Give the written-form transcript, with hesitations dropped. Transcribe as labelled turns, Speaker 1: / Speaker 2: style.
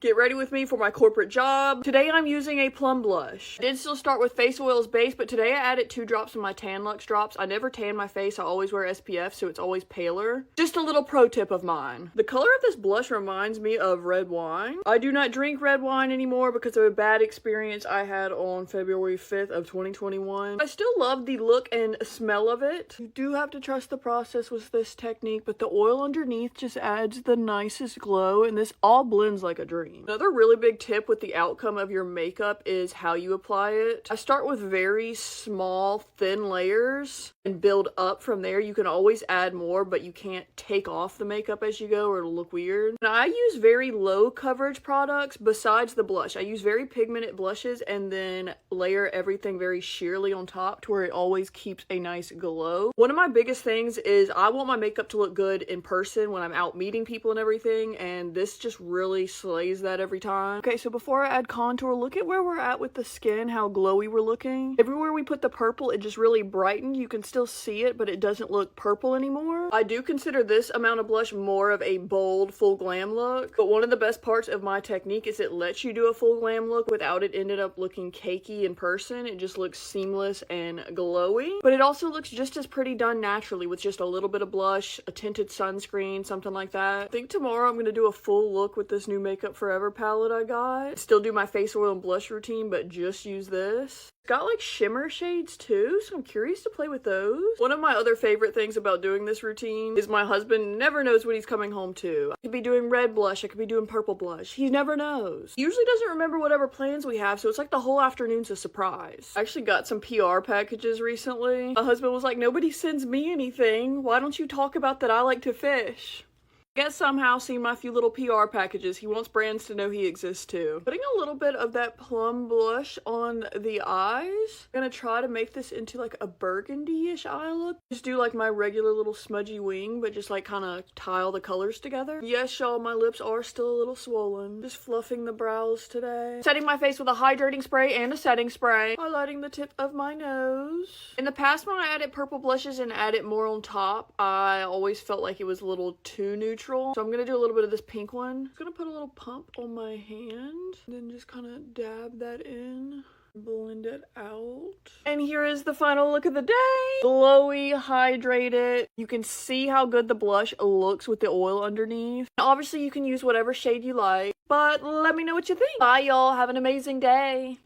Speaker 1: Get ready with me for my corporate job. Today I'm using a plum blush. I did still start with face oil as base, but today I added 2 drops of my Tan Luxe drops. I never tan my face. I always wear SPF, so it's always paler. Just a little pro tip of mine. The color of this blush reminds me of red wine. I do not drink red wine anymore because of a bad experience I had on February 5th of 2021. I still love the look and smell of it. You do have to trust the process with this technique, but the oil underneath just adds the nicest glow, and this all blends like a dream. Another really big tip with the outcome of your makeup is how you apply it. I start with very small, thin layers and build up from there. You can always add more, but you can't take off the makeup as you go or it'll look weird. And I use very low coverage products besides the blush. I use very pigmented blushes and then layer everything very sheerly on top to where it always keeps a nice glow. One of my biggest things is I want my makeup to look good in person when I'm out meeting people and everything, and this just really slays that every time. Okay, so before I add contour, look at where we're at with the skin, how glowy we're looking. Everywhere we put the purple, it just really brightened. You can still see it, but it doesn't look purple anymore. I do consider this amount of blush more of a bold, full glam look, but one of the best parts of my technique is it lets you do a full glam look without it ended up looking cakey in person. It just looks seamless and glowy, but it also looks just as pretty done naturally with just a little bit of blush, a tinted sunscreen, something like that. I think tomorrow I'm gonna do a full look with this new Makeup Forever palette I got. Still do my face oil and blush routine, but just use this. It's got like shimmer shades too, so I'm curious to play with those. One of my other favorite things about doing this routine is my husband never knows what he's coming home to. I could be doing red blush, I could be doing purple blush. He never knows. He usually doesn't remember whatever plans we have, so it's like the whole afternoon's a surprise. I actually got some PR packages recently. My husband was like, nobody sends me anything. Why don't you talk about that I like to fish? Guess somehow seeing my few little PR packages, he wants brands to know he exists too. Putting a little bit of that plum blush on the eyes. I'm gonna try to make this into like a burgundy-ish eye look. Just do like my regular little smudgy wing, but just like kind of tile the colors together. Yes, y'all, my lips are still a little swollen. Just fluffing the brows today. Setting my face with a hydrating spray and a setting spray. Highlighting the tip of my nose. In the past, when I added purple blushes and added more on top, I always felt like it was a little too neutral. So I'm gonna do a little bit of this pink one. I'm gonna put a little pump on my hand, and then just kind of dab that in, blend it out. And here is the final look of the day. Glowy, hydrated. You can see how good the blush looks with the oil underneath. And obviously you can use whatever shade you like, but let me know what you think. Bye y'all, have an amazing day.